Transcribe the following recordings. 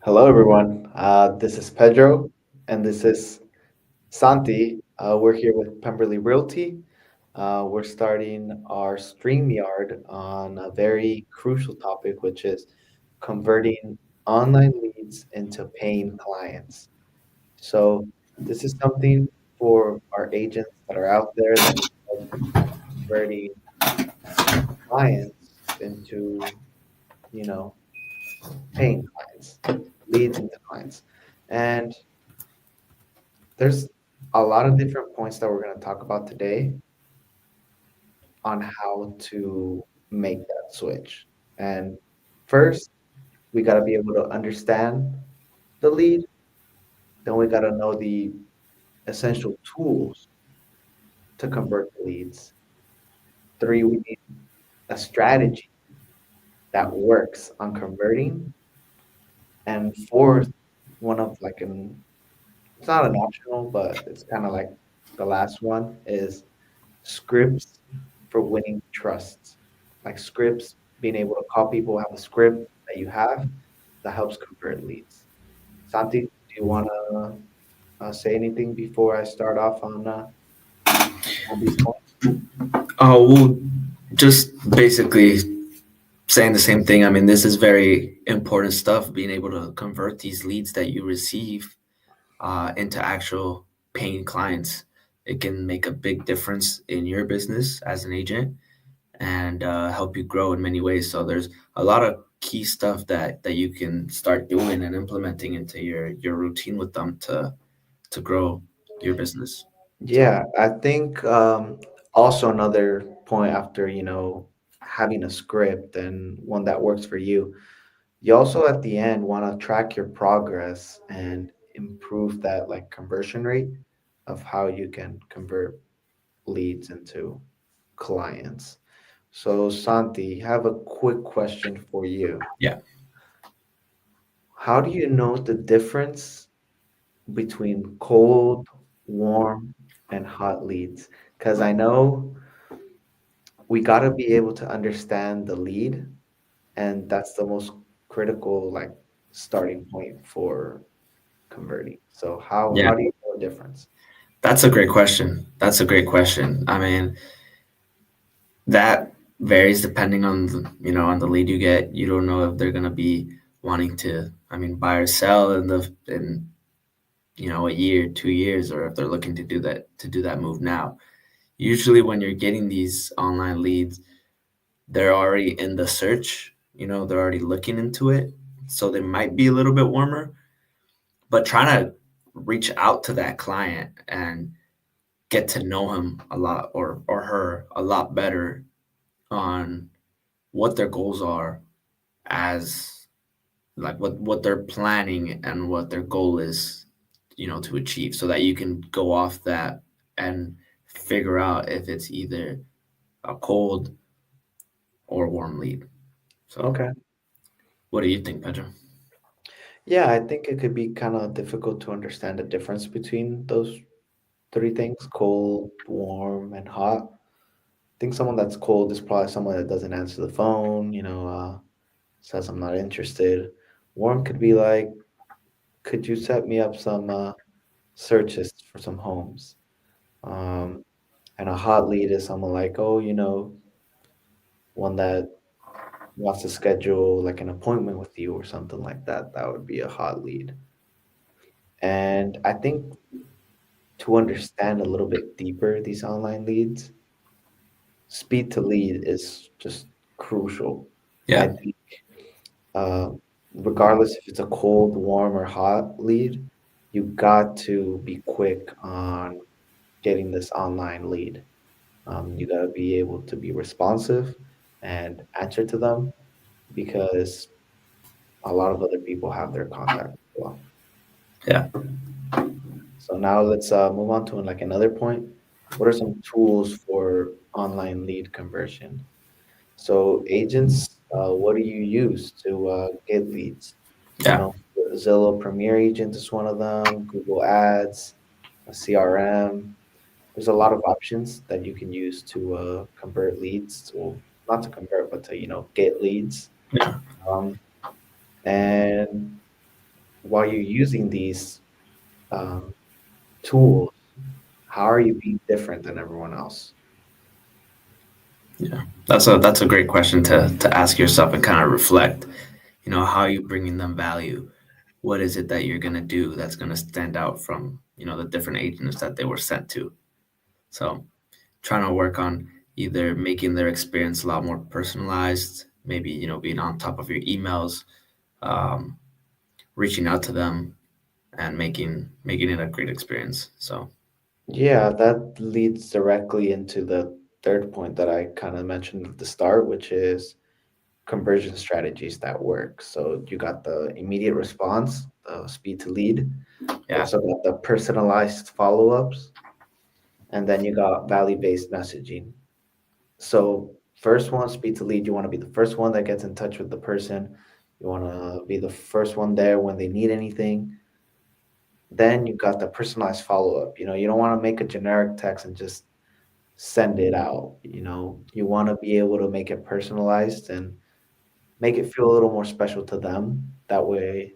Hello, everyone. This is Pedro, and this is Santi. We're here with Pemberley Realty. We're starting our StreamYard on a very crucial topic, which is converting online leads into paying clients. So, this is something for our agents that are out there that need help converting clients into, you know, paying clients, leads into clients. And there's a lot of different points that we're going to talk about today on how to make that switch. And first, we got to be able to understand the lead. Then we got to know the essential tools to convert the leads. Three, we need a strategy that works on converting. And fourth, one of like an, it's not an optional, but it's kind of like the last one is scripts for winning trust. Like scripts, being able to call people, have a script that you have that helps convert leads. Santi, do you want to say anything before I start off on these points? Oh, well, just basically saying the same thing. I mean, this is very important stuff, being able to convert these leads that you receive into actual paying clients. It can make a big difference in your business as an agent and help you grow in many ways. So there's a lot of key stuff that you can start doing and implementing into your routine with them to grow your business. So Yeah, I think also another point after, having a script and one that works for you, you also at the end want to track your progress and improve that like conversion rate of how you can convert leads into clients. So, Santi, I have a quick question for you. yeah, How do you know the difference between cold, warm, and hot leads? Because I know we got to be able to understand the lead, and that's the most critical, like, starting point for converting. So, yeah. how do you know the difference? That's a great question. That's a great question. I mean, that varies depending on on the lead you get. You don't know if they're gonna be wanting to, I mean, buy or sell in a year, 2 years, or if they're looking to do that move now. Usually, when you're getting these online leads, they're already in the search. They're already looking into it, so they might be a little bit warmer. But trying to reach out to that client and get to know him a lot or her a lot better on what their goals are as like what they're planning and what their goal is to achieve so that you can go off that and figure out if it's either a cold or warm lead. So Okay. what do you think, Pedro? Yeah, I think it could be kind of difficult to understand the difference between those three things: cold, warm, and hot. I think someone that's cold is probably someone that doesn't answer the phone, says I'm not interested. Warm could be like, could you set me up some searches for some homes? Um, and a hot lead is someone like, oh, one that wants to schedule like an appointment with you or something like that. That would be a hot lead. And I think to understand a little bit deeper these online leads, speed to lead is just crucial. I Yeah, think uh, regardless if it's a cold, warm, or hot lead, you got to be quick on getting this online lead. You got to be able to be responsive and answer to them because a lot of other people have their contact as well. yeah, So now let's move on to like another point. What are some tools for online lead conversion? So agents, what do you use to get leads? You yeah, know, Zillow Premier Agent is one of them, Google Ads, a CRM. There's a lot of options that you can use to convert leads, well, not to convert, but to, get leads. yeah, Um, and while you're using these um, tools, how are you being different than everyone else? Yeah, that's a great question to ask yourself and kind of reflect. How are you bringing them value? What is it that you're gonna do that's gonna stand out from the different agents that they were sent to? So trying to work on either making their experience a lot more personalized, maybe being on top of your emails, um, reaching out to them, and making it a great experience. So Yeah, that leads directly into the third point that I kind of mentioned at the start, which is conversion strategies that work. So you got the immediate response, the speed to lead. You yeah, also got the personalized follow-ups, and then you got value-based messaging. So first one, speed to lead, you want to be the first one that gets in touch with the person. You want to be the first one there when they need anything. Then you got the personalized follow-up. You don't want to make a generic text and just send it out. You want to be able to make it personalized and make it feel a little more special to them. That way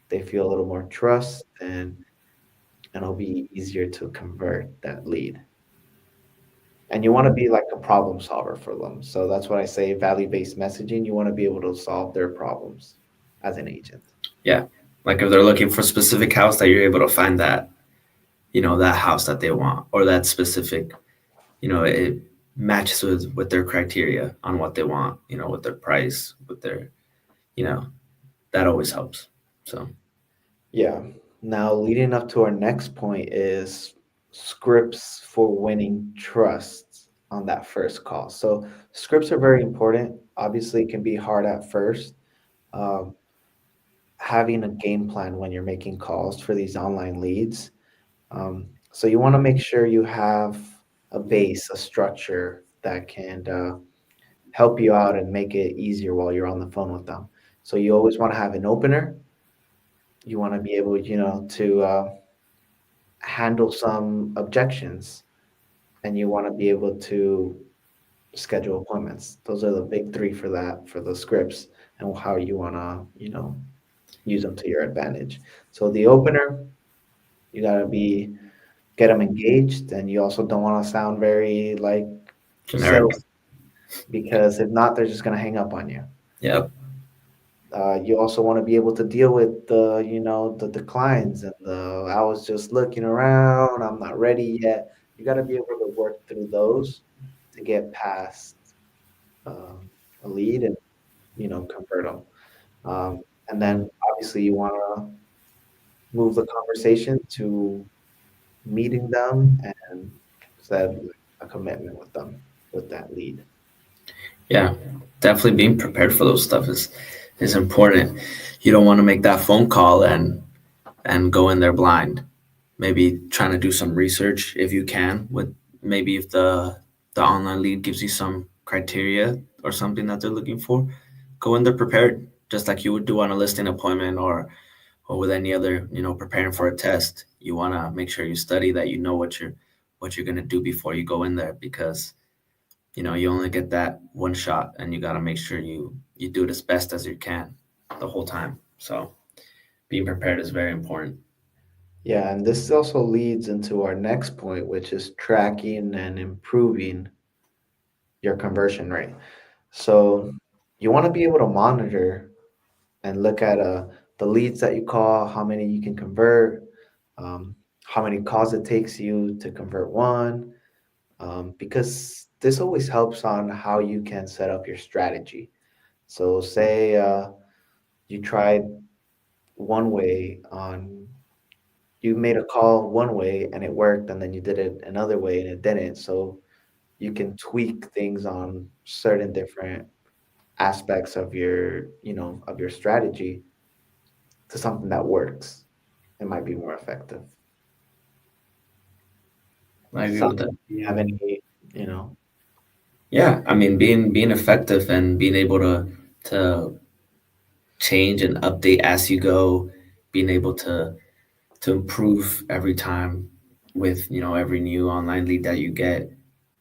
they feel a little more trust and it'll be easier to convert that lead. And you want to be like a problem solver for them. So that's what I say value-based messaging. You want to be able to solve their problems as an agent. yeah. Like if they're looking for a specific house, that you're able to find that house that they want, or that specific, it matches with their criteria on what they want, with their price, with their, you know, that always helps. So Yeah. Now, leading up to our next point is scripts for winning trust on that first call. So, scripts are very important. Obviously, it can be hard at first. Um, Having a game plan when you're making calls for these online leads. So, you want to make sure you have a base, a structure that can help you out and make it easier while you're on the phone with them. So, you always want to have an opener. You want to be able, to handle some objections and you want to be able to schedule appointments. Those are the big three for that, for the scripts and how you want to, use them to your advantage. So the opener, you got to get them engaged and you also don't want to sound very like generic. sales because if not, they're just going to hang up on you. Yep. You also want to be able to deal with the declines and I was just looking around, I'm not ready yet. You got to be able to work through those to get past um, a lead and convert them. And then obviously you want to move the conversation to meeting them and set a commitment with them with that lead. Yeah. Definitely being prepared for those stuff is important. You don't want to make that phone call and go in there blind. Maybe trying to do some research if you can, with maybe if the online lead gives you some criteria or something that they're looking for, go in there prepared, just like you would do on a listing appointment, or with any other, preparing for a test. You want to make sure you study, that you know what you're going to do before you go in there, because you only get that one shot, and you got to make sure you do it as best as you can the whole time. So being prepared is very important. Yeah, and this also leads into our next point, which is tracking and improving your conversion rate. So you want to be able to monitor and look at the leads that you call, how many you can convert, how many calls it takes you to convert one, because this always helps on how you can set up your strategy. So say you tried one way on, you made a call one way and it worked, and then you did it another way and it didn't. So you can tweak things on certain different aspects of your strategy to something that works. It might be more effective. I agree So, with that. do you have any, you know, Yeah, I mean, being effective and being able to change and update as you go, being able to improve every time with every new online lead that you get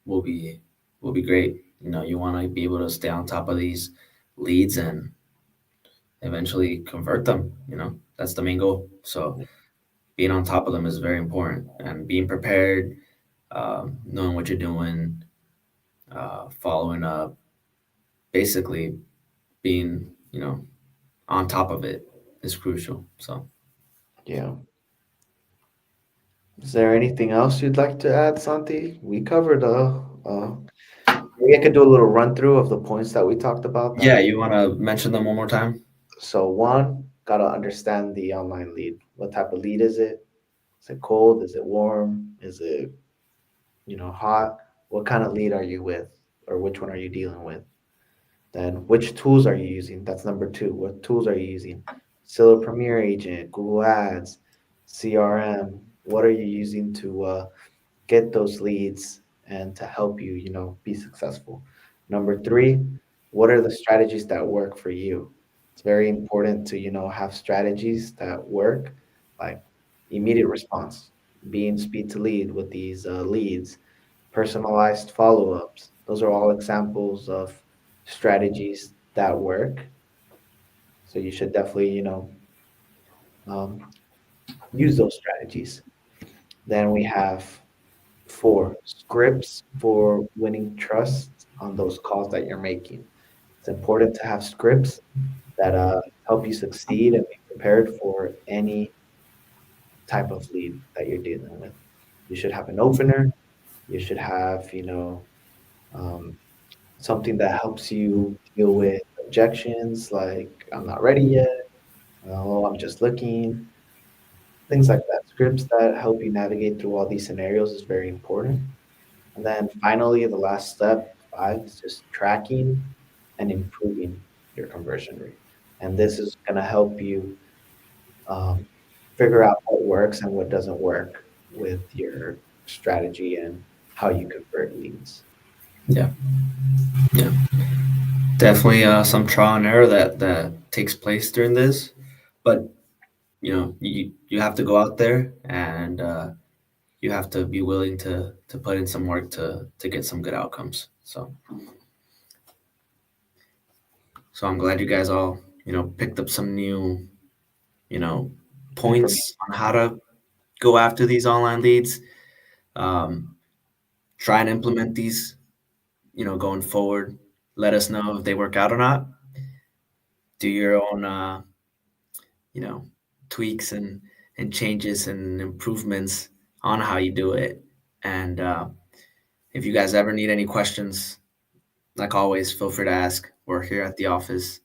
will be great. You want to be able to stay on top of these leads, eventually convert them. You know, that's the main goal. So being on top of them is very important, and being prepared, knowing what you're doing, following up, basically being, on top of it is crucial. So Yeah. Is there anything else you'd like to add, Santi? We covered maybe I could do a little run through of the points that we talked about. That yeah, you want to mention them one more time? so one, gotta understand the online lead. What type of lead is it? Is it cold? Is it warm? Is it, hot? What kind of lead are you with? Or which one are you dealing with? Then which tools are you using? That's number two. What tools are you using? Zillow Premier Agent, Google Ads, CRM. What are you using to get those leads and to help you, be successful? Number three, what are the strategies that work for you? It's very important to, have strategies that work, like immediate response, being speed to lead with these leads, personalized follow-ups. Those are all examples of strategies that work. So you should definitely, um, use those strategies. Then we have four scripts for winning trust on those calls that you're making. It's important to have scripts that help you succeed and be prepared for any type of lead that you're dealing with. You should have an opener. You should have, um, something that helps you deal with objections like I'm not ready yet, oh, I'm just looking, things like that. Scripts that help you navigate through all these scenarios is very important. And then finally, the last step, five, is just tracking and improving your conversion rate. And this is going to help you um, figure out what works and what doesn't work with your strategy and how you convert leads. Yeah, yeah, definitely some trial and error that takes place during this, but you have to go out there and you have to be willing to put in some work to get some good outcomes. So I'm glad you guys all picked up some new you know Information. points on how to go after these online leads. Um, Try and implement these going forward. Let us know if they work out or not. Do your own you know tweaks and changes and improvements on how you do it. And if you guys ever need any questions, like always, feel free to ask. We're here at the office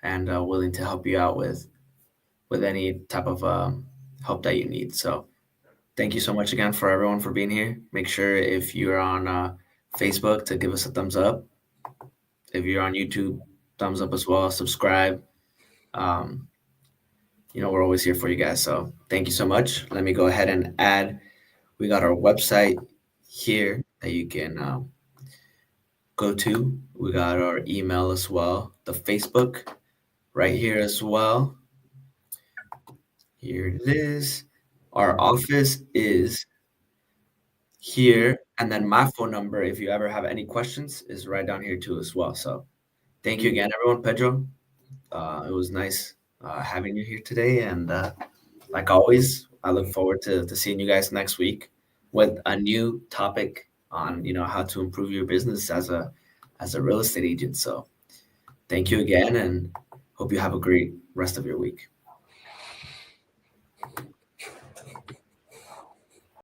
and willing to help you out with any type of help that you need. So thank you so much again for everyone for being here. Make sure if you're on Facebook to give us a thumbs up. If you're on YouTube, thumbs up as well. Subscribe. Um, we're always here for you guys. So thank you so much. Let me go ahead and add. We got our website here that you can go to. We got our email as well. The Facebook right here as well. Here it is. Our office is here, and then my phone number, if you ever have any questions, is right down here too as well. So thank you again, everyone. Pedro, it was nice having you here today, and like always, I look forward to seeing you guys next week with a new topic on how to improve your business as a real estate agent. So thank you again, and hope you have a great rest of your week.